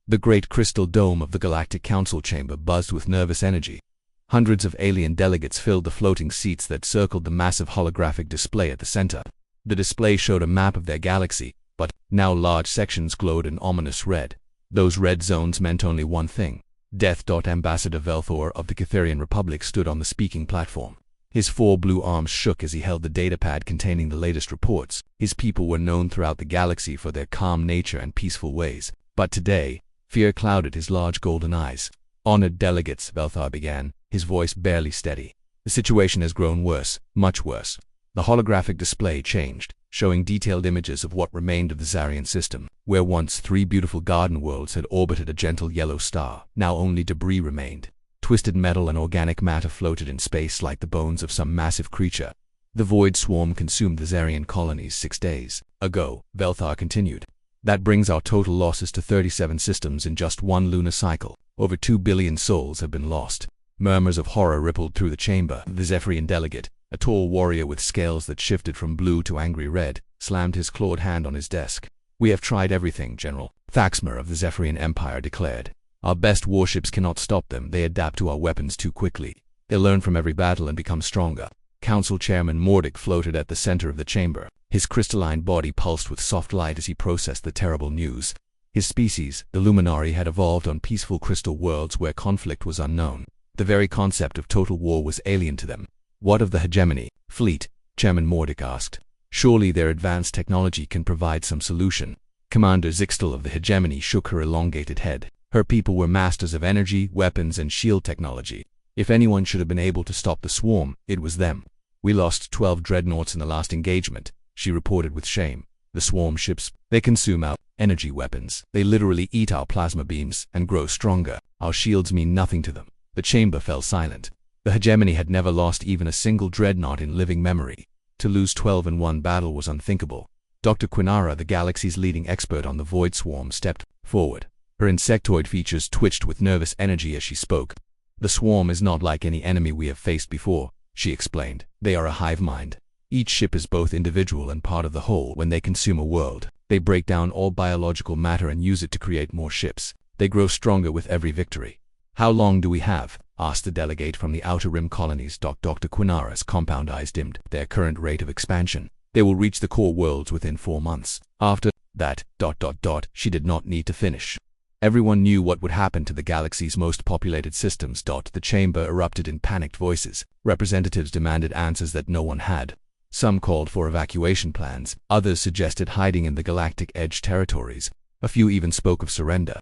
The great crystal dome of the Galactic Council chamber buzzed with nervous energy. Hundreds of alien delegates filled the floating seats that circled the massive holographic display at the center. The display showed a map of their galaxy, but now large sections glowed in ominous red. Those red zones meant only one thing. Death. Ambassador Velthor of the Catherian Republic stood on the speaking platform. His 4 blue arms shook as he held the datapad containing the latest reports. His people were known throughout the galaxy for their calm nature and peaceful ways. But today, fear clouded his large golden eyes. Honored delegates, Velthor began, his voice barely steady. The situation has grown worse, much worse. The holographic display changed, showing detailed images of what remained of the Zarian system. Where once 3 beautiful garden worlds had orbited a gentle yellow star, now only debris remained. Twisted metal and organic matter floated in space like the bones of some massive creature. The void swarm consumed the Zarian colonies 6 days ago, Velthor continued. That brings our total losses to 37 systems in just 1 lunar cycle. Over 2 billion souls have been lost. Murmurs of horror rippled through the chamber. The Zephyrian delegate, a tall warrior with scales that shifted from blue to angry red, slammed his clawed hand on his desk. We have tried everything, General, Thaxmer of the Zephyrian Empire declared. Our best warships cannot stop them. They adapt to our weapons too quickly. They learn from every battle and become stronger. Council Chairman Mordic floated at the center of the chamber. His crystalline body pulsed with soft light as he processed the terrible news. His species, the Luminari, had evolved on peaceful crystal worlds where conflict was unknown. The very concept of total war was alien to them. What of the hegemony, fleet? Chairman Mordic asked. Surely their advanced technology can provide some solution. Commander Zixtal of the hegemony shook her elongated head. Her people were masters of energy, weapons, and shield technology. If anyone should have been able to stop the swarm, it was them. We lost 12 dreadnoughts in the last engagement, she reported with shame. The swarm ships, they consume our energy weapons. They literally eat our plasma beams and grow stronger. Our shields mean nothing to them. The chamber fell silent. The hegemony had never lost even a single dreadnought in living memory. To lose 12 in one battle was unthinkable. Dr. Quinara, the galaxy's leading expert on the void swarm, stepped forward. Her insectoid features twitched with nervous energy as she spoke. The swarm is not like any enemy we have faced before, she explained. They are a hive mind. Each ship is both individual and part of the whole. When they consume a world, they break down all biological matter and use it to create more ships. They grow stronger with every victory. How long do we have? Asked the delegate from the Outer Rim colonies. Dr. Quinara's compound eyes dimmed. Their current rate of expansion. They will reach the core worlds within 4 months. After that, she did not need to finish. Everyone knew what would happen to the galaxy's most populated systems. The chamber erupted in panicked voices. Representatives demanded answers that no one had. Some called for evacuation plans. Others suggested hiding in the galactic edge territories. A few even spoke of surrender,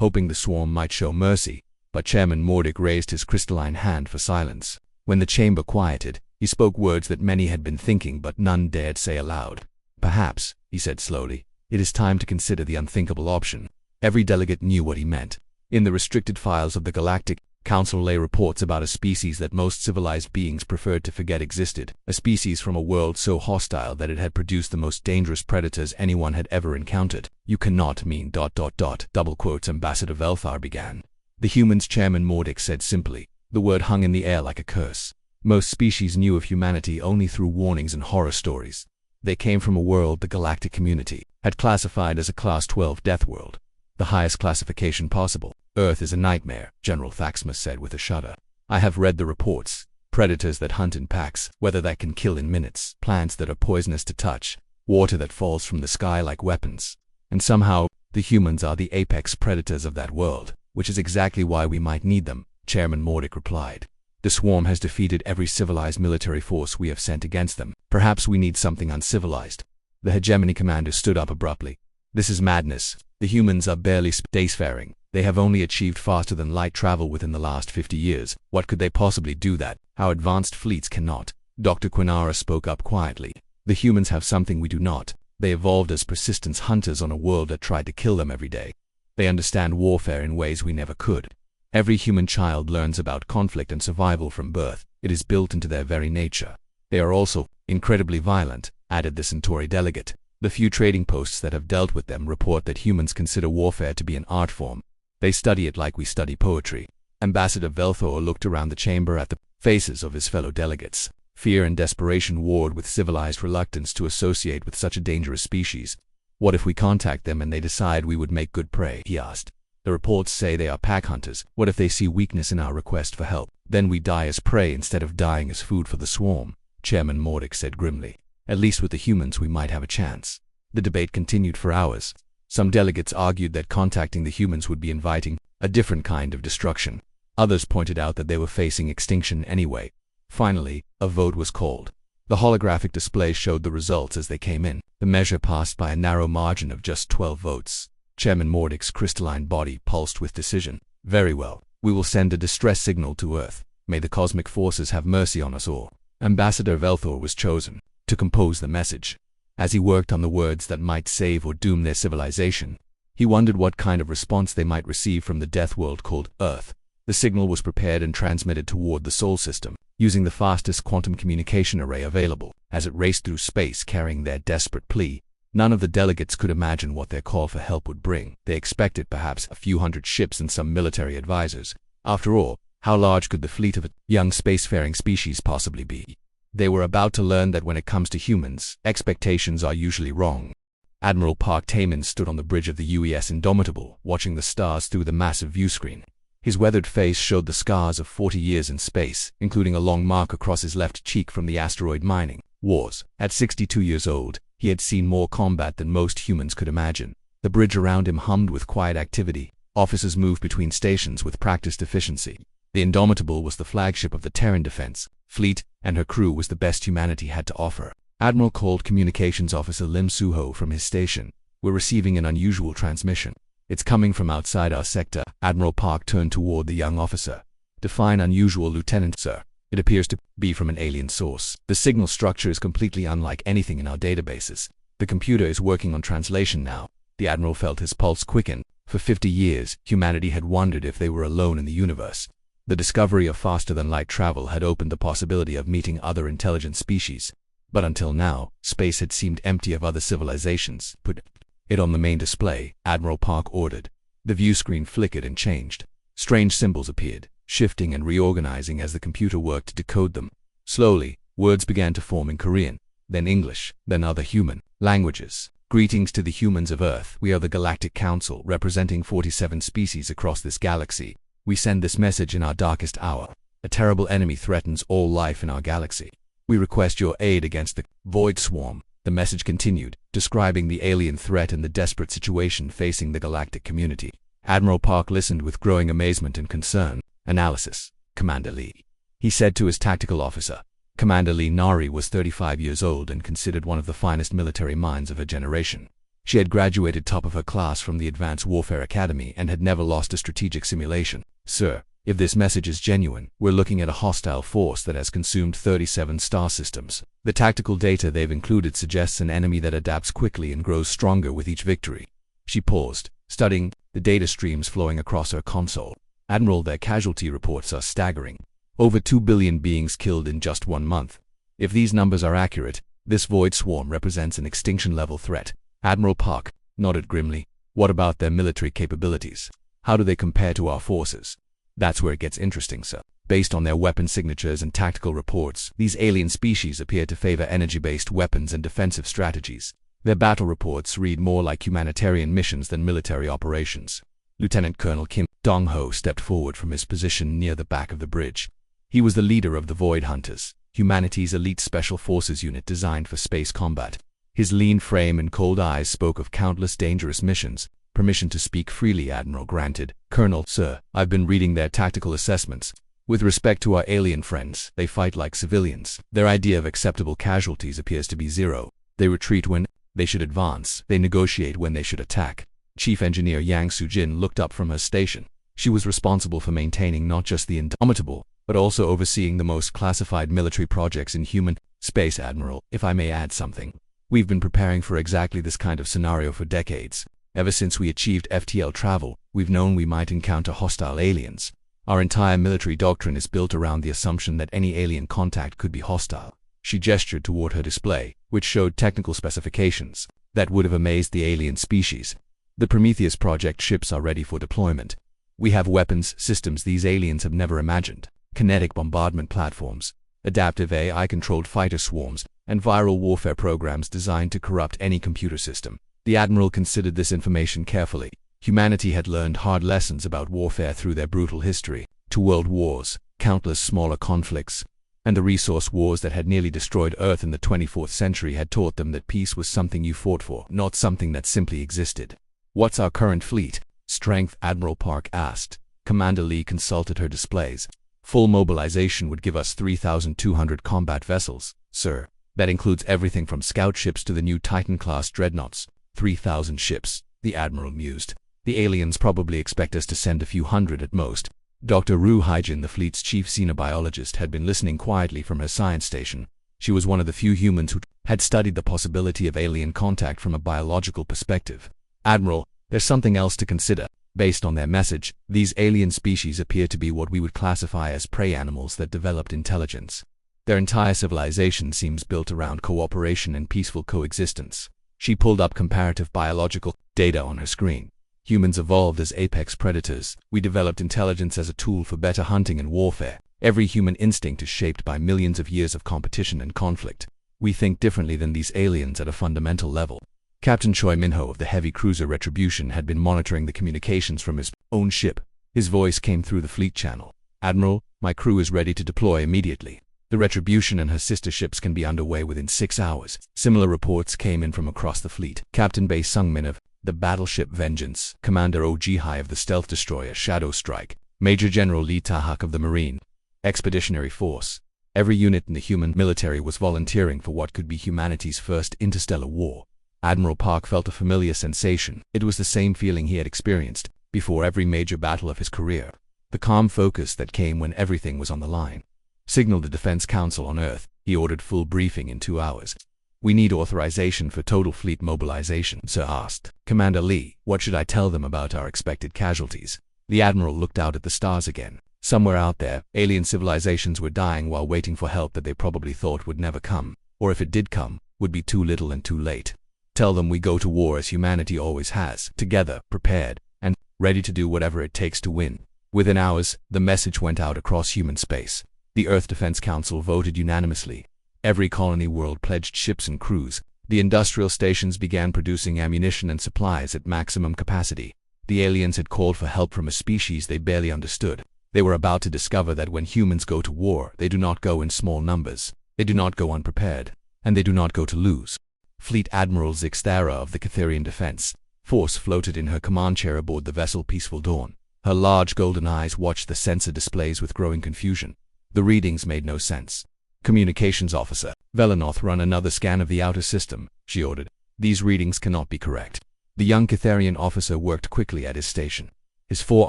hoping the swarm might show mercy. But Chairman Mordic raised his crystalline hand for silence. When the chamber quieted, he spoke words that many had been thinking but none dared say aloud. Perhaps, he said slowly, it is time to consider the unthinkable option. Every delegate knew what he meant. In the restricted files of the Galactic Council lay reports about a species that most civilized beings preferred to forget existed, a species from a world so hostile that it had produced the most dangerous predators anyone had ever encountered. You cannot mean ... double quotes Ambassador Velthar began. The humans, Chairman Mordic said simply. The word hung in the air like a curse. Most species knew of humanity only through warnings and horror stories. They came from a world the galactic community had classified as a Class 12 Deathworld, the highest classification possible. Earth is a nightmare, General Thaxmer said with a shudder. I have read the reports. Predators that hunt in packs, weather that can kill in minutes, plants that are poisonous to touch, water that falls from the sky like weapons. And somehow, the humans are the apex predators of that world, which is exactly why we might need them, Chairman Mordic replied. The swarm has defeated every civilized military force we have sent against them. Perhaps we need something uncivilized. The hegemony commander stood up abruptly. This is madness. The humans are barely spacefaring. They have only achieved faster than light travel within the last 50 years. What could they possibly do that? Our advanced fleets cannot. Dr. Quinara spoke up quietly. The humans have something we do not. They evolved as persistence hunters on a world that tried to kill them every day. They understand warfare in ways we never could. Every human child learns about conflict and survival from birth. It is built into their very nature. They are also incredibly violent, added the Centauri delegate. The few trading posts that have dealt with them report that humans consider warfare to be an art form. They study it like we study poetry. Ambassador Velthor looked around the chamber at the faces of his fellow delegates. Fear and desperation warred with civilized reluctance to associate with such a dangerous species. What if we contact them and they decide we would make good prey? He asked. The reports say they are pack hunters. What if they see weakness in our request for help? Then we die as prey instead of dying as food for the swarm, Chairman Mordick said grimly. At least with the humans we might have a chance. The debate continued for hours. Some delegates argued that contacting the humans would be inviting a different kind of destruction. Others pointed out that they were facing extinction anyway. Finally, a vote was called. The holographic display showed the results as they came in. The measure passed by a narrow margin of just 12 votes. Chairman Mordick's crystalline body pulsed with decision. Very well. We will send a distress signal to Earth. May the cosmic forces have mercy on us all. Ambassador Velthor was chosen to compose the message. As he worked on the words that might save or doom their civilization, he wondered what kind of response they might receive from the death world called Earth. The signal was prepared and transmitted toward the Sol system, using the fastest quantum communication array available. As it raced through space carrying their desperate plea, none of the delegates could imagine what their call for help would bring. They expected perhaps a few hundred ships and some military advisors. After all, how large could the fleet of a young spacefaring species possibly be? They were about to learn that when it comes to humans, expectations are usually wrong. Admiral Park Taman stood on the bridge of the UES Indomitable, watching the stars through the massive viewscreen. His weathered face showed the scars of 40 years in space, including a long mark across his left cheek from the asteroid mining wars. At 62 years old, he had seen more combat than most humans could imagine. The bridge around him hummed with quiet activity. Officers moved between stations with practiced efficiency. The Indomitable was the flagship of the Terran defense fleet, and her crew was the best humanity had to offer. Admiral called Communications Officer Lim Suho from his station. We're receiving an unusual transmission. It's coming from outside our sector. Admiral Park turned toward the young officer. Define unusual, Lieutenant, sir. It appears to be from an alien source. The signal structure is completely unlike anything in our databases. The computer is working on translation now. The Admiral felt his pulse quicken. For 50 years, humanity had wondered if they were alone in the universe. The discovery of faster-than-light travel had opened the possibility of meeting other intelligent species. But until now, space had seemed empty of other civilizations. Put it on the main display, Admiral Park ordered. The view screen flickered and changed. Strange symbols appeared, shifting and reorganizing as the computer worked to decode them. Slowly, words began to form in Korean, then English, then other human languages. Greetings to the humans of Earth. We are the Galactic Council, representing 47 species across this galaxy. We send this message in our darkest hour. A terrible enemy threatens all life in our galaxy. We request your aid against the Void Swarm. The message continued, describing the alien threat and the desperate situation facing the galactic community. Admiral Park listened with growing amazement and concern. Analysis. Commander Lee. He said to his tactical officer. Commander Lee Nari was 35 years old and considered one of the finest military minds of her generation. She had graduated top of her class from the Advanced Warfare Academy and had never lost a strategic simulation. Sir, if this message is genuine, we're looking at a hostile force that has consumed 37 star systems. The tactical data they've included suggests an enemy that adapts quickly and grows stronger with each victory. She paused, studying the data streams flowing across her console. Admiral, their casualty reports are staggering. Over 2 billion beings killed in just 1 month. If these numbers are accurate, this Void Swarm represents an extinction-level threat. Admiral Park nodded grimly. What about their military capabilities? How do they compare to our forces? That's where it gets interesting, sir. Based on their weapon signatures and tactical reports, these alien species appear to favor energy-based weapons and defensive strategies. Their battle reports read more like humanitarian missions than military operations. Lieutenant Colonel Kim Dong-ho stepped forward from his position near the back of the bridge. He was the leader of the Void Hunters, humanity's elite special forces unit designed for space combat. His lean frame and cold eyes spoke of countless dangerous missions. Permission to speak freely, Admiral granted. Colonel, sir, I've been reading their tactical assessments. With respect to our alien friends, they fight like civilians. Their idea of acceptable casualties appears to be zero. They retreat when they should advance. They negotiate when they should attack. Chief Engineer Yang Soo-jin looked up from her station. She was responsible for maintaining not just the Indomitable, but also overseeing the most classified military projects in human space. Admiral, if I may add something. We've been preparing for exactly this kind of scenario for decades. Ever since we achieved FTL travel, we've known we might encounter hostile aliens. Our entire military doctrine is built around the assumption that any alien contact could be hostile. She gestured toward her display, which showed technical specifications that would have amazed the alien species. The Prometheus Project ships are ready for deployment. We have weapons systems these aliens have never imagined. Kinetic bombardment platforms, adaptive AI-controlled fighter swarms, and viral warfare programs designed to corrupt any computer system. The Admiral considered this information carefully. Humanity had learned hard lessons about warfare through their brutal history. 2 world wars, countless smaller conflicts, and the resource wars that had nearly destroyed Earth in the 24th century had taught them that peace was something you fought for, not something that simply existed. "What's our current fleet strength?" Admiral Park asked. Commander Lee consulted her displays. "Full mobilization would give us 3,200 combat vessels, sir. That includes everything from scout ships to the new Titan-class dreadnoughts." 3,000 ships, the Admiral mused. "The aliens probably expect us to send a few hundred at most." Dr. Ru Haijin, the fleet's chief xenobiologist, had been listening quietly from her science station. She was one of the few humans who had studied the possibility of alien contact from a biological perspective. "Admiral, there's something else to consider. Based on their message, these alien species appear to be what we would classify as prey animals that developed intelligence. Their entire civilization seems built around cooperation and peaceful coexistence." She pulled up comparative biological data on her screen. "Humans evolved as apex predators. We developed intelligence as a tool for better hunting and warfare. Every human instinct is shaped by millions of years of competition and conflict. We think differently than these aliens at a fundamental level." Captain Choi Minho of the heavy cruiser Retribution had been monitoring the communications from his own ship. His voice came through the fleet channel. "Admiral, my crew is ready to deploy immediately. The Retribution and her sister ships can be underway within 6 hours. Similar reports came in from across the fleet. Captain Bae Sung-min of the battleship Vengeance, Commander Oh Ji-hai of the stealth destroyer Shadow Strike, Major General Lee Ta-hak of the Marine Expeditionary Force. Every unit in the human military was volunteering for what could be humanity's first interstellar war. Admiral Park felt a familiar sensation. It was the same feeling he had experienced before every major battle of his career. The calm focus that came when everything was on the line. "Signal the Defense Council on Earth," he ordered. "Full briefing in 2 hours. "We need authorization for total fleet mobilization," Sir asked. "Commander Lee, what should I tell them about our expected casualties?" The Admiral looked out at the stars again. Somewhere out there, alien civilizations were dying while waiting for help that they probably thought would never come, or if it did come, would be too little and too late. "Tell them we go to war as humanity always has, together, prepared, and ready to do whatever it takes to win." Within hours, the message went out across human space. The Earth Defense Council voted unanimously. Every colony world pledged ships and crews. The industrial stations began producing ammunition and supplies at maximum capacity. The aliens had called for help from a species they barely understood. They were about to discover that when humans go to war, they do not go in small numbers. They do not go unprepared. And they do not go to lose. Fleet Admiral Zixthara of the Catherian Defense Force floated in her command chair aboard the vessel Peaceful Dawn. Her large golden eyes watched the sensor displays with growing confusion. The readings made no sense. "Communications Officer Velanoth, run another scan of the outer system," she ordered. "These readings cannot be correct." The young Catherian officer worked quickly at his station. His 4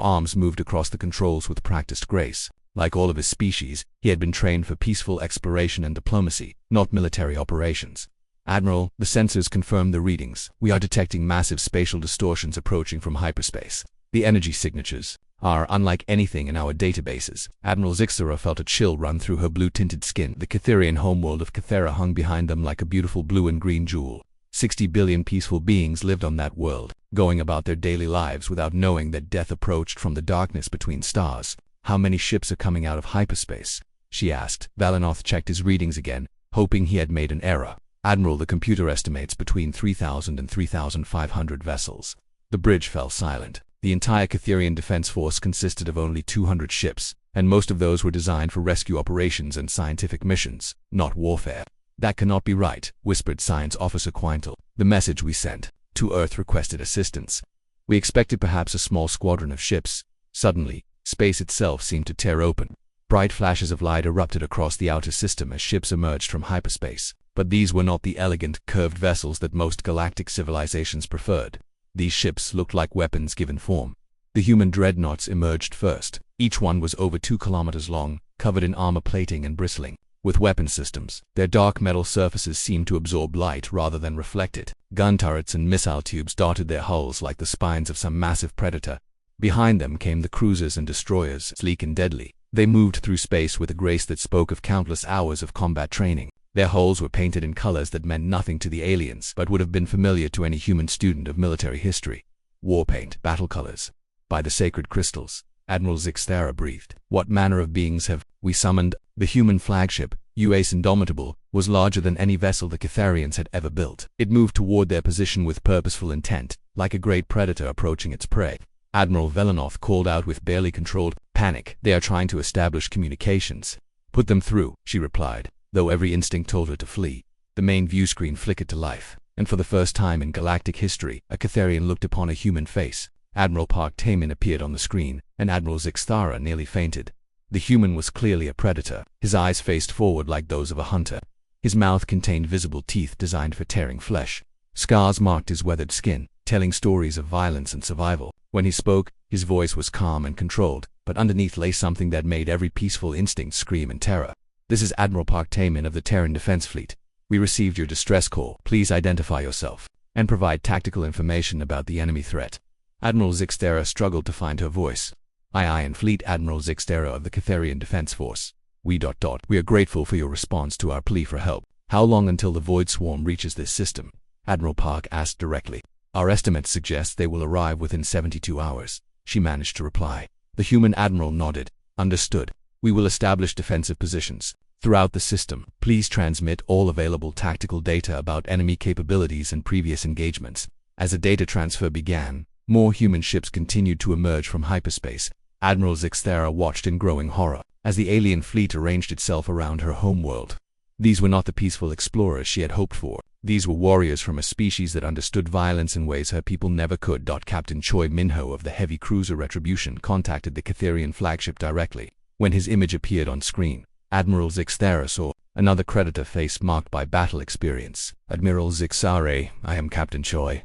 arms moved across the controls with practiced grace. Like all of his species, he had been trained for peaceful exploration and diplomacy, not military operations. "Admiral, the sensors confirm the readings. We are detecting massive spatial distortions approaching from hyperspace. The energy signatures are unlike anything in our databases." Admiral Zixthara felt a chill run through her blue-tinted skin. The Catherian homeworld of Cathera hung behind them like a beautiful blue and green jewel. 60 billion peaceful beings lived on that world, going about their daily lives without knowing that death approached from the darkness between stars. "How many ships are coming out of hyperspace?" she asked. Velanoth checked his readings again, hoping he had made an error. "Admiral, the computer estimates between 3,000 and 3,500 vessels." The bridge fell silent. The entire Catherian Defense Force consisted of only 200 ships, and most of those were designed for rescue operations and scientific missions, not warfare. "That cannot be right," whispered Science Officer Quintal. "The message we sent to Earth requested assistance. We expected perhaps a small squadron of ships." Suddenly, space itself seemed to tear open. Bright flashes of light erupted across the outer system as ships emerged from hyperspace. But these were not the elegant, curved vessels that most galactic civilizations preferred. These ships looked like weapons given form. The human dreadnoughts emerged first. Each one was over 2 kilometers long, covered in armor plating and bristling with weapon systems. Their dark metal surfaces seemed to absorb light rather than reflect it. Gun turrets and missile tubes dotted their hulls like the spines of some massive predator. Behind them came the cruisers and destroyers, sleek and deadly. They moved through space with a grace that spoke of countless hours of combat training. Their hulls were painted in colors that meant nothing to the aliens, but would have been familiar to any human student of military history. "War paint, battle colors. By the sacred crystals," Admiral Zixthara breathed. "What manner of beings have we summoned?" The human flagship, UAS Indomitable, was larger than any vessel the Catharians had ever built. It moved toward their position with purposeful intent, like a great predator approaching its prey. Admiral Velanoth called out with barely controlled panic. "They are trying to establish communications." "Put them through," she replied, though every instinct told her to flee. The main view screen flickered to life, and for the first time in galactic history, a Catharian looked upon a human face. Admiral Park Taman appeared on the screen, and Admiral Zixthara nearly fainted. The human was clearly a predator. His eyes faced forward like those of a hunter. His mouth contained visible teeth designed for tearing flesh. Scars marked his weathered skin, telling stories of violence and survival. When he spoke, his voice was calm and controlled, but underneath lay something that made every peaceful instinct scream in terror. "This is Admiral Park Taman of the Terran Defense Fleet. We received your distress call. Please identify yourself and provide tactical information about the enemy threat." Admiral Zixthara struggled to find her voice. "Aye, and Fleet Admiral Zixthara of the Catharian Defense Force. We are grateful for your response to our plea for help." "How long until the Void Swarm reaches this system?" Admiral Park asked directly. "Our estimates suggest they will arrive within 72 hours, she managed to reply. The human admiral nodded. "Understood. We will establish defensive positions throughout the system. Please transmit all available tactical data about enemy capabilities and previous engagements." As the data transfer began, more human ships continued to emerge from hyperspace. Admiral Zixthara watched in growing horror as the alien fleet arranged itself around her homeworld. These were not the peaceful explorers she had hoped for. These were warriors from a species that understood violence in ways her people never could. Captain Choi Minho of the heavy cruiser Retribution contacted the Catharian flagship directly. When his image appeared on screen, Admiral Zixthara saw another creditor face marked by battle experience. "Admiral Zixare, I am Captain Choi.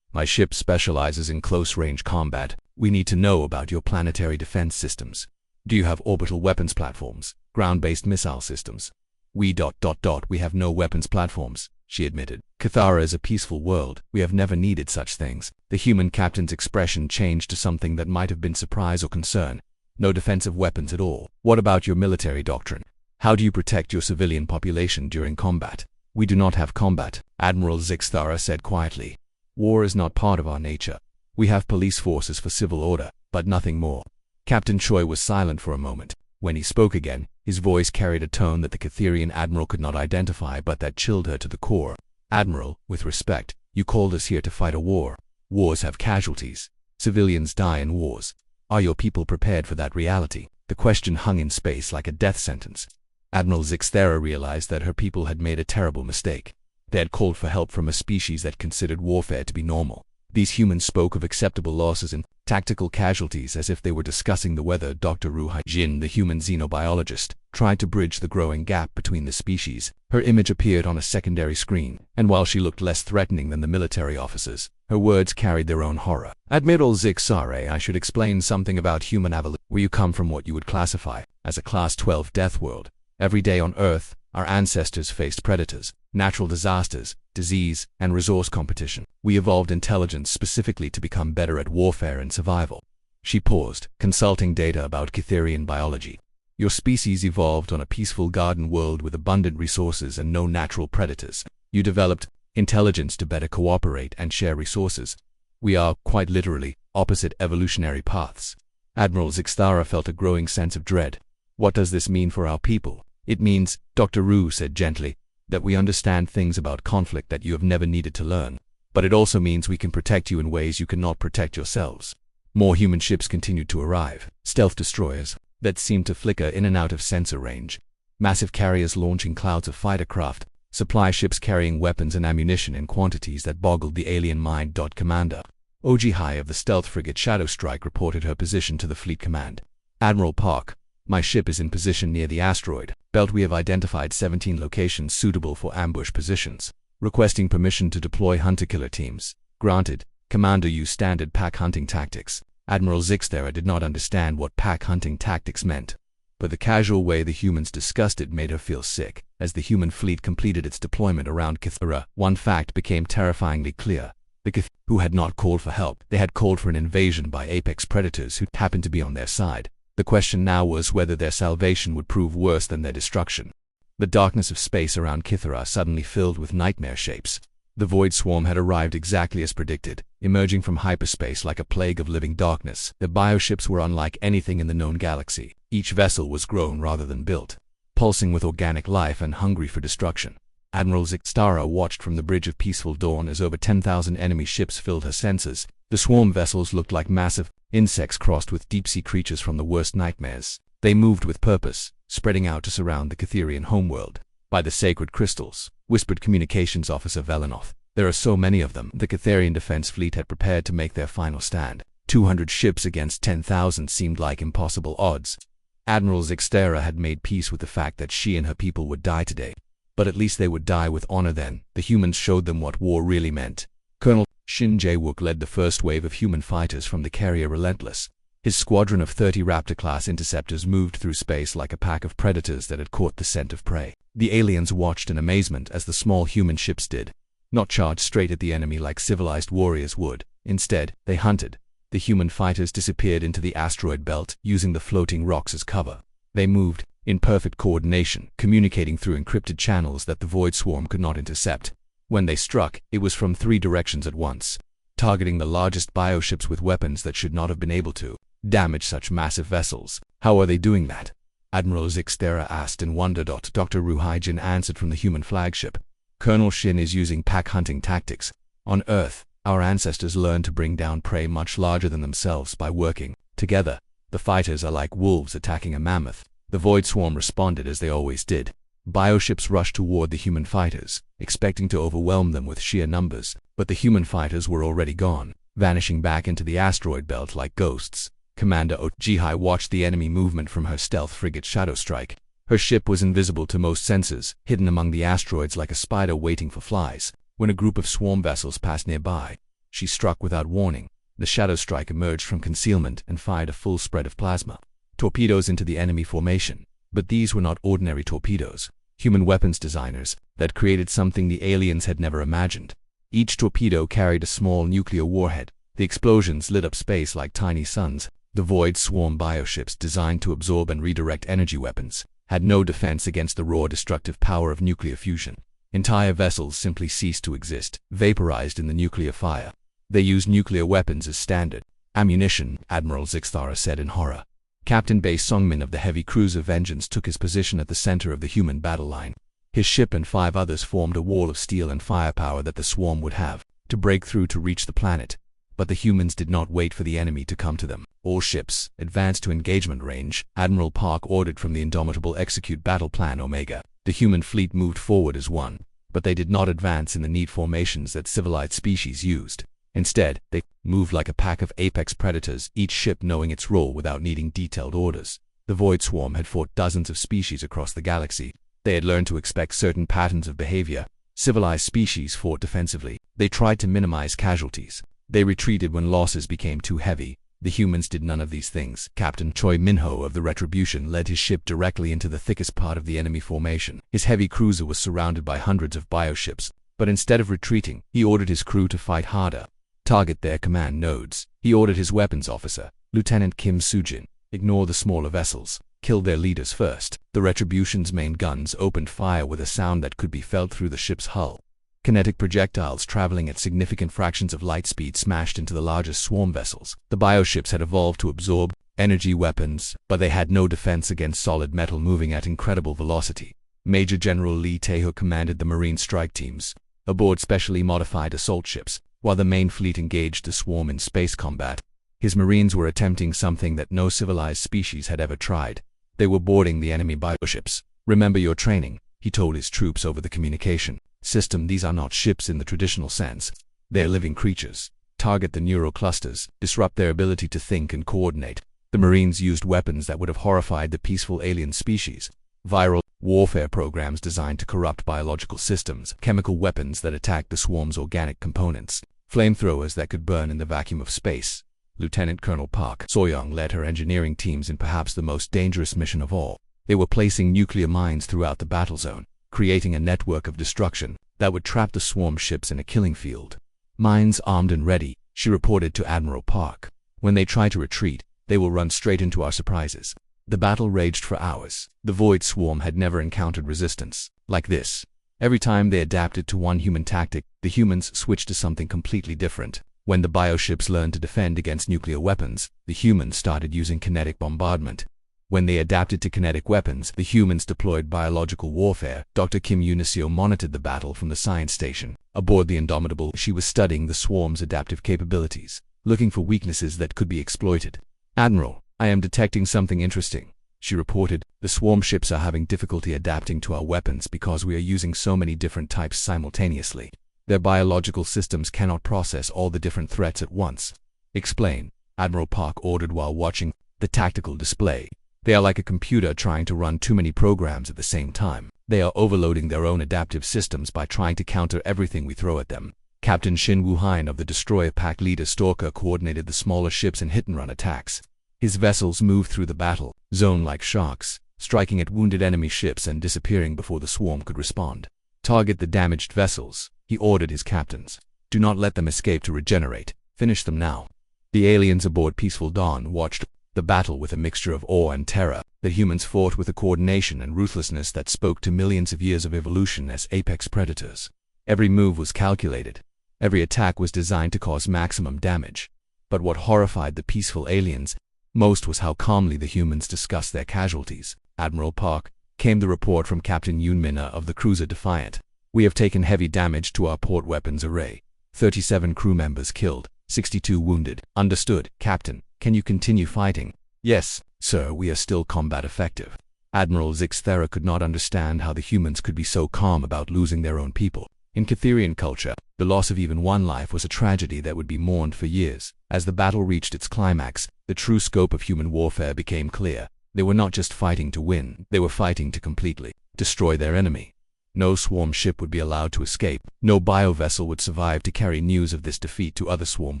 My ship specializes in close-range combat. We need to know about your planetary defense systems. Do you have orbital weapons platforms, ground-based missile systems?" We have no weapons platforms," she admitted. "Cathara is a peaceful world. We have never needed such things." The human captain's expression changed to something that might have been surprise or concern. "No defensive weapons at all. What about your military doctrine? How do you protect your civilian population during combat?" "We do not have combat," Admiral Zixthara said quietly. "War is not part of our nature. We have police forces for civil order, but nothing more." Captain Choi was silent for a moment. When he spoke again, his voice carried a tone that the Catharian admiral could not identify but that chilled her to the core. "Admiral, with respect, you called us here to fight a war. Wars have casualties. Civilians die in wars. Are your people prepared for that reality?" The question hung in space like a death sentence. Admiral Zixthara realized that her people had made a terrible mistake. They had called for help from a species that considered warfare to be normal. These humans spoke of acceptable losses and tactical casualties as if they were discussing the weather. Dr. Ruhai Jin, the human xenobiologist, tried to bridge the growing gap between the species. Her image appeared on a secondary screen, and while she looked less threatening than the military officers, her words carried their own horror. "Admiral Zixare, I should explain something about human evolution. Where you come from what you would classify as a Class 12 Deathworld. Every day on Earth, our ancestors faced predators, natural disasters, disease, and resource competition. We evolved intelligence specifically to become better at warfare and survival." She paused, consulting data about Catharian biology. "Your species evolved on a peaceful garden world with abundant resources and no natural predators. You developed intelligence to better cooperate and share resources. We are, quite literally, opposite evolutionary paths." Admiral Zixthara felt a growing sense of dread. "What does this mean for our people?" "It means," Dr. Ru said gently, "that we understand things about conflict that you have never needed to learn. But it also means we can protect you in ways you cannot protect yourselves." More human ships continued to arrive. Stealth destroyers that seemed to flicker in and out of sensor range. Massive carriers launching clouds of fighter craft. Supply ships carrying weapons and ammunition in quantities that boggled the alien mind. Commander Ojihai of the stealth frigate Shadow Strike reported her position to the fleet command. "Admiral Park, my ship is in position near the asteroid belt. We have identified 17 locations suitable for ambush positions. Requesting permission to deploy hunter-killer teams." "Granted." Commander used standard pack hunting tactics. Admiral Zixthara did not understand what pack hunting tactics meant, but the casual way the humans discussed it made her feel sick. As the human fleet completed its deployment around Cathara, one fact became terrifyingly clear. The Cath who had not called for help. They had called for an invasion by apex predators who happened to be on their side. The question now was whether their salvation would prove worse than their destruction. The darkness of space around Cathara suddenly filled with nightmare shapes. The Void Swarm had arrived exactly as predicted, emerging from hyperspace like a plague of living darkness. The bioships were unlike anything in the known galaxy. Each vessel was grown rather than built, pulsing with organic life and hungry for destruction. Admiral Zixtara watched from the bridge of Peaceful Dawn as over 10,000 enemy ships filled her sensors. The swarm vessels looked like massive insects crossed with deep-sea creatures from the worst nightmares. They moved with purpose, spreading out to surround the Catherian homeworld. "By the sacred crystals," whispered Communications Officer Velenoth. "There are so many of them." The Catherian defense fleet had prepared to make their final stand. 200 ships against 10,000 seemed like impossible odds. Admiral Zixtara had made peace with the fact that she and her people would die today. But at least they would die with honor then. The humans showed them what war really meant. Colonel Shin Jae-wook led the first wave of human fighters from the carrier Relentless. His squadron of 30 Raptor-class interceptors moved through space like a pack of predators that had caught the scent of prey. The aliens watched in amazement as the small human ships did not charge straight at the enemy like civilized warriors would. Instead, they hunted. The human fighters disappeared into the asteroid belt, using the floating rocks as cover. They moved in perfect coordination, communicating through encrypted channels that the Void Swarm could not intercept. When they struck, it was from 3 directions at once, targeting the largest bioships with weapons that should not have been able to damage such massive vessels. "How are they doing that?" Admiral Zixtara asked in wonder. Dr. Ruhaijin answered from the human flagship. "Colonel Shin is using pack hunting tactics. On Earth, our ancestors learned to bring down prey much larger than themselves by working together. The fighters are like wolves attacking a mammoth." The Void Swarm responded as they always did. Bioships rushed toward the human fighters, expecting to overwhelm them with sheer numbers, but the human fighters were already gone, vanishing back into the asteroid belt like ghosts. Commander Ojihai watched the enemy movement from her stealth frigate Shadow Strike. Her ship was invisible to most sensors, hidden among the asteroids like a spider waiting for flies. When a group of swarm vessels passed nearby, she struck without warning. The Shadow Strike emerged from concealment and fired a full spread of plasma torpedoes into the enemy formation. But these were not ordinary torpedoes. Human weapons designers that created something the aliens had never imagined. Each torpedo carried a small nuclear warhead. The explosions lit up space like tiny suns. The Void Swarm bioships, designed to absorb and redirect energy weapons, had no defense against the raw destructive power of nuclear fusion. Entire vessels simply ceased to exist, vaporized in the nuclear fire. They used nuclear weapons as standard ammunition, Admiral Zixtara said in horror. Captain Bae Sungmin of the heavy cruiser Vengeance took his position at the center of the human battle line. His ship and 5 others formed a wall of steel and firepower that the swarm would have to break through to reach the planet. But the humans did not wait for the enemy to come to them. "All ships, advance to engagement range," Admiral Park ordered from the indomitable Execute Battle Plan Omega. The human fleet moved forward as one, but they did not advance in the neat formations that civilized species used. Instead, they moved like a pack of apex predators, each ship knowing its role without needing detailed orders. The Void Swarm had fought dozens of species across the galaxy. They had learned to expect certain patterns of behavior. Civilized species fought defensively. They tried to minimize casualties. They retreated when losses became too heavy. The humans did none of these things. Captain Choi Minho of the Retribution led his ship directly into the thickest part of the enemy formation. His heavy cruiser was surrounded by hundreds of bioships, but instead of retreating, he ordered his crew to fight harder. Target their command nodes. He ordered his weapons officer, Lieutenant Kim Sujin, ignore the smaller vessels. Kill their leaders first. The Retribution's main guns opened fire with a sound that could be felt through the ship's hull. Kinetic projectiles traveling at significant fractions of light speed smashed into the largest swarm vessels. The bioships had evolved to absorb energy weapons, but they had no defense against solid metal moving at incredible velocity. Major General Lee Tae-ho commanded the Marine strike teams aboard specially modified assault ships, while the main fleet engaged the swarm in space combat. His Marines were attempting something that no civilized species had ever tried. They were boarding the enemy bioships. "Remember your training," he told his troops over the communication system. "These are not ships in the traditional sense. They're living creatures. Target the neural clusters, disrupt their ability to think and coordinate." The Marines used weapons that would have horrified the peaceful alien species. Viral warfare programs designed to corrupt biological systems, chemical weapons that attacked the swarm's organic components, flamethrowers that could burn in the vacuum of space. Lieutenant Colonel Park Soyoung led her engineering teams in perhaps the most dangerous mission of all. They were placing nuclear mines throughout the battle zone, creating a network of destruction that would trap the swarm ships in a killing field. "Mines armed and ready," she reported to Admiral Park. "When they try to retreat, they will run straight into our surprises." The battle raged for hours. The Void Swarm had never encountered resistance like this. Every time they adapted to one human tactic, the humans switched to something completely different. When the bioships learned to defend against nuclear weapons, the humans started using kinetic bombardment. When they adapted to kinetic weapons, the humans deployed biological warfare. Dr. Kim Unisio monitored the battle from the science station. Aboard the Indomitable, she was studying the swarm's adaptive capabilities, looking for weaknesses that could be exploited. "Admiral, I am detecting something interesting," she reported. "The swarm ships are having difficulty adapting to our weapons because we are using so many different types simultaneously. Their biological systems cannot process all the different threats at once." "Explain," Admiral Park ordered while watching the tactical display. "They are like a computer trying to run too many programs at the same time. They are overloading their own adaptive systems by trying to counter everything we throw at them." Captain Shin Woo-hein of the destroyer pack leader Stalker coordinated the smaller ships in hit-and-run attacks. His vessels moved through the battle zone like sharks, striking at wounded enemy ships and disappearing before the swarm could respond. "Target the damaged vessels," he ordered his captains. "Do not let them escape to regenerate. Finish them now." The aliens aboard Peaceful Dawn watched the battle with a mixture of awe and terror. The humans fought with a coordination and ruthlessness that spoke to millions of years of evolution as apex predators. Every move was calculated. Every attack was designed to cause maximum damage. But what horrified the peaceful aliens most was how calmly the humans discussed their casualties. "Admiral Park," came the report from Captain Yoon Mina of the cruiser Defiant. "We have taken heavy damage to our port weapons array. 37 crew members killed, 62 wounded." "Understood, Captain. Can you continue fighting?" "Yes, sir, we are still combat effective." Admiral Zixthera could not understand how the humans could be so calm about losing their own people. In Catherian culture, the loss of even one life was a tragedy that would be mourned for years. As the battle reached its climax, the true scope of human warfare became clear. They were not just fighting to win, they were fighting to completely destroy their enemy. No swarm ship would be allowed to escape. No biovessel would survive to carry news of this defeat to other swarm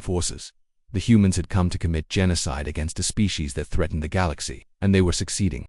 forces. The humans had come to commit genocide against a species that threatened the galaxy, and they were succeeding.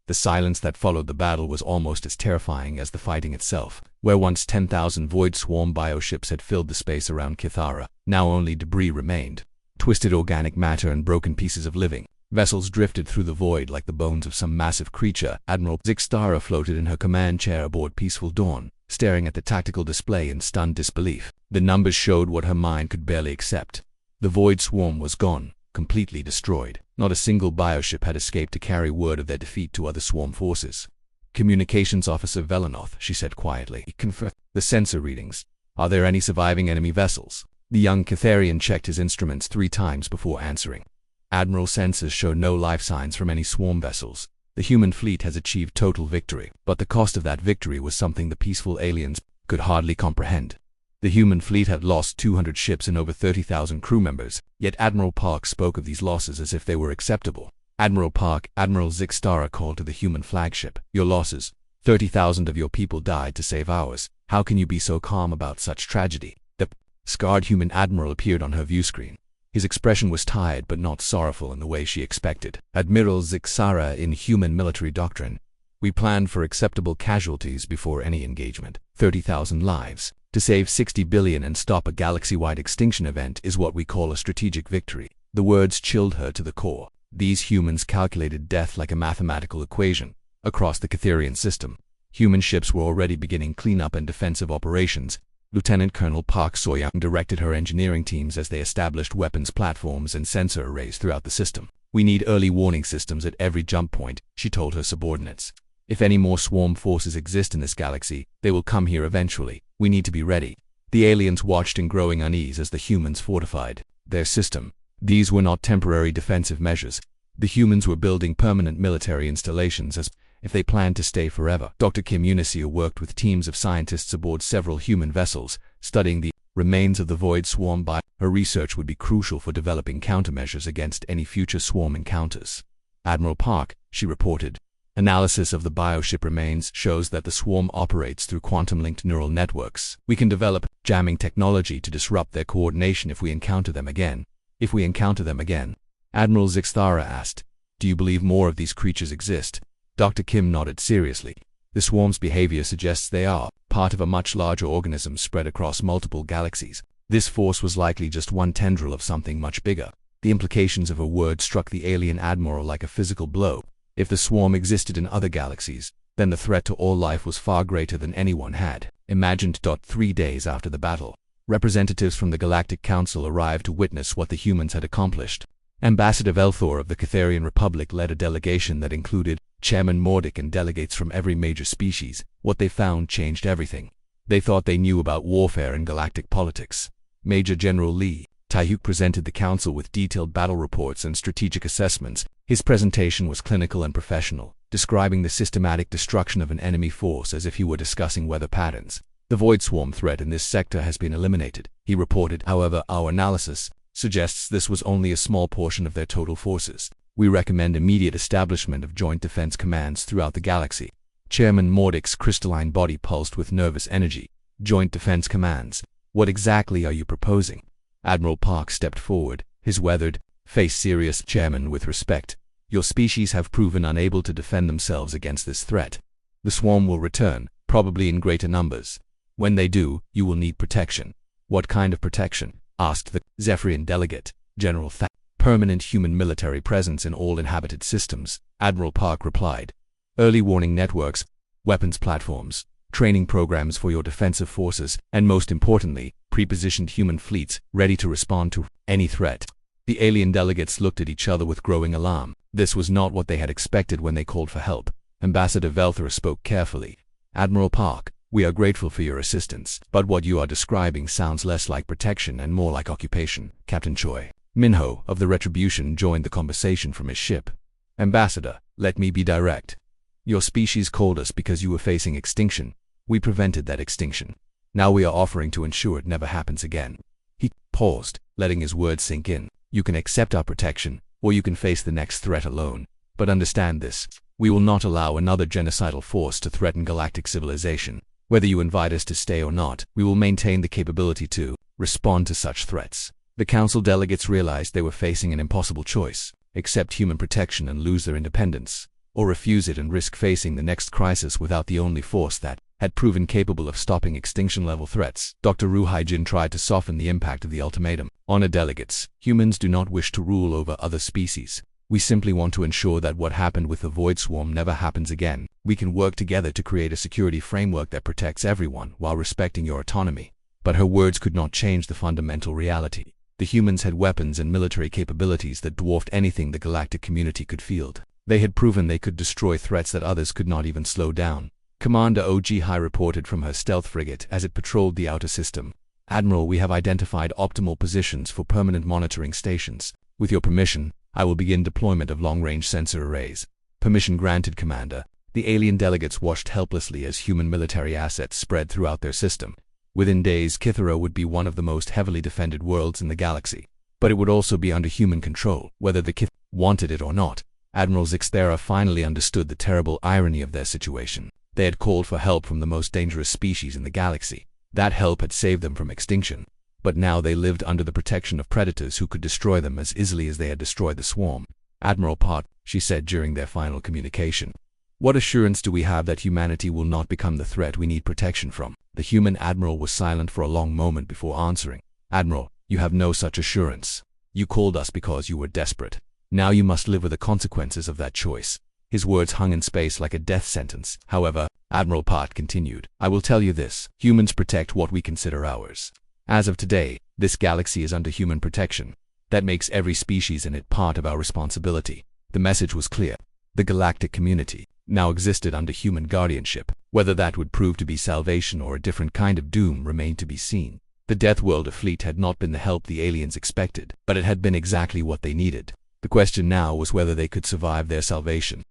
The silence that followed the battle was almost as terrifying as the fighting itself. Where once 10,000 void swarm bioships had filled the space around Kithara, now only debris remained. Twisted organic matter and broken pieces of living vessels drifted through the void like the bones of some massive creature. Admiral Zixthara floated in her command chair aboard Peaceful Dawn, staring at the tactical display in stunned disbelief. The numbers showed what her mind could barely accept. The void swarm was gone, completely destroyed. Not a single bioship had escaped to carry word of their defeat to other swarm forces. "Communications Officer Velanoth," she said quietly, "confirm the sensor readings. Are there any surviving enemy vessels?" The young Catharian checked his instruments 3 times before answering. "Admiral, sensors show no life signs from any swarm vessels. The human fleet has achieved total victory, but the cost of that victory was something the peaceful aliens could hardly comprehend. The human fleet had lost 200 ships and over 30,000 crew members, yet Admiral Park spoke of these losses as if they were acceptable. "Admiral Park," Admiral Zixthara called to the human flagship, "Your losses. 30,000 of your people died to save ours. How can you be so calm about such tragedy?" The scarred human admiral appeared on her viewscreen. His expression was tired but not sorrowful in the way she expected. "Admiral Zixthara, in human military doctrine, we planned for acceptable casualties before any engagement. 30,000 lives. To save 60 billion and stop a galaxy-wide extinction event is what we call a strategic victory." The words chilled her to the core. These humans calculated death like a mathematical equation. Across the Catherian system, human ships were already beginning cleanup and defensive operations. Lieutenant Colonel Park Soyoung directed her engineering teams as they established weapons platforms and sensor arrays throughout the system. "We need early warning systems at every jump point," she told her subordinates. "If any more swarm forces exist in this galaxy, they will come here eventually. We need to be ready." The aliens watched in growing unease as the humans fortified their system. These were not temporary defensive measures. The humans were building permanent military installations as if they planned to stay forever. Dr. Kim Unisio worked with teams of scientists aboard several human vessels, studying the remains of the void swarm. Her research would be crucial for developing countermeasures against any future swarm encounters. "Admiral Park," she reported, "analysis of the bioship remains shows that the swarm operates through quantum-linked neural networks. We can develop jamming technology to disrupt their coordination if we encounter them again." "If we encounter them again?" Admiral Zixthara asked. "Do you believe more of these creatures exist?" Dr. Kim nodded seriously. "The swarm's behavior suggests they are part of a much larger organism spread across multiple galaxies. This force was likely just one tendril of something much bigger." The implications of her words struck the alien admiral like a physical blow. If the swarm existed in other galaxies, then the threat to all life was far greater than anyone had imagined. 3 days after the battle, representatives from the Galactic Council arrived to witness what the humans had accomplished. Ambassador Velthor of the Catharian Republic led a delegation that included Chairman Mordic and delegates from every major species. What they found changed everything. They thought they knew about warfare and galactic politics. Major General Lee Taihuk presented the council with detailed battle reports and strategic assessments. His presentation was clinical and professional, describing the systematic destruction of an enemy force as if he were discussing weather patterns. The Void Swarm threat in this sector has been eliminated, he reported. However, our analysis suggests this was only a small portion of their total forces. We recommend immediate establishment of joint defense commands throughout the galaxy. Chairman Mordic's crystalline body pulsed with nervous energy. Joint defense commands. What exactly are you proposing? Admiral Park stepped forward, his weathered face serious. Chairman, with respect, your species have proven unable to defend themselves against this threat. The swarm will return, probably in greater numbers. When they do, you will need protection. What kind of protection? Asked the Zephyrian delegate, General Tha. Permanent human military presence in all inhabited systems, Admiral Park replied. Early warning networks, weapons platforms, training programs for your defensive forces, and most importantly, pre-positioned human fleets ready to respond to any threat. The alien delegates looked at each other with growing alarm. This was not what they had expected when they called for help. Ambassador Velthor spoke carefully. Admiral Park, we are grateful for your assistance, but what you are describing sounds less like protection and more like occupation. Captain Choi Minho of the Retribution joined the conversation from his ship. Ambassador, let me be direct. Your species called us because you were facing extinction. We prevented that extinction. Now we are offering to ensure it never happens again. He paused, letting his words sink in. You can accept our protection, or you can face the next threat alone. But understand this, we will not allow another genocidal force to threaten galactic civilization. Whether you invite us to stay or not, we will maintain the capability to respond to such threats. The council delegates realized they were facing an impossible choice: accept human protection and lose their independence, or refuse it and risk facing the next crisis without the only force that had proven capable of stopping extinction-level threats. Dr. Ruhaijin tried to soften the impact of the ultimatum. Honor delegates, humans do not wish to rule over other species. We simply want to ensure that what happened with the Void Swarm never happens again. We can work together to create a security framework that protects everyone while respecting your autonomy. But her words could not change the fundamental reality. The humans had weapons and military capabilities that dwarfed anything the galactic community could field. They had proven they could destroy threats that others could not even slow down. Commander O.G. Hai reported from her stealth frigate as it patrolled the outer system. Admiral, we have identified optimal positions for permanent monitoring stations. With your permission, I will begin deployment of long-range sensor arrays. Permission granted, Commander. The alien delegates watched helplessly as human military assets spread throughout their system. Within days, Kithara would be one of the most heavily defended worlds in the galaxy. But it would also be under human control, whether the Kith wanted it or not. Admiral Zixthera finally understood the terrible irony of their situation. They had called for help from the most dangerous species in the galaxy. That help had saved them from extinction. But now they lived under the protection of predators who could destroy them as easily as they had destroyed the swarm. Admiral Pot, she said during their final communication. What assurance do we have that humanity will not become the threat we need protection from? The human admiral was silent for a long moment before answering. Admiral, you have no such assurance. You called us because you were desperate. Now you must live with the consequences of that choice. His words hung in space like a death sentence. However, Admiral Pot continued, I will tell you this. Humans protect what we consider ours. As of today, this galaxy is under human protection. That makes every species in it part of our responsibility. The message was clear. The galactic community now existed under human guardianship. Whether that would prove to be salvation or a different kind of doom remained to be seen. The Deathworlder fleet had not been the help the aliens expected, but it had been exactly what they needed. The question now was whether they could survive their salvation.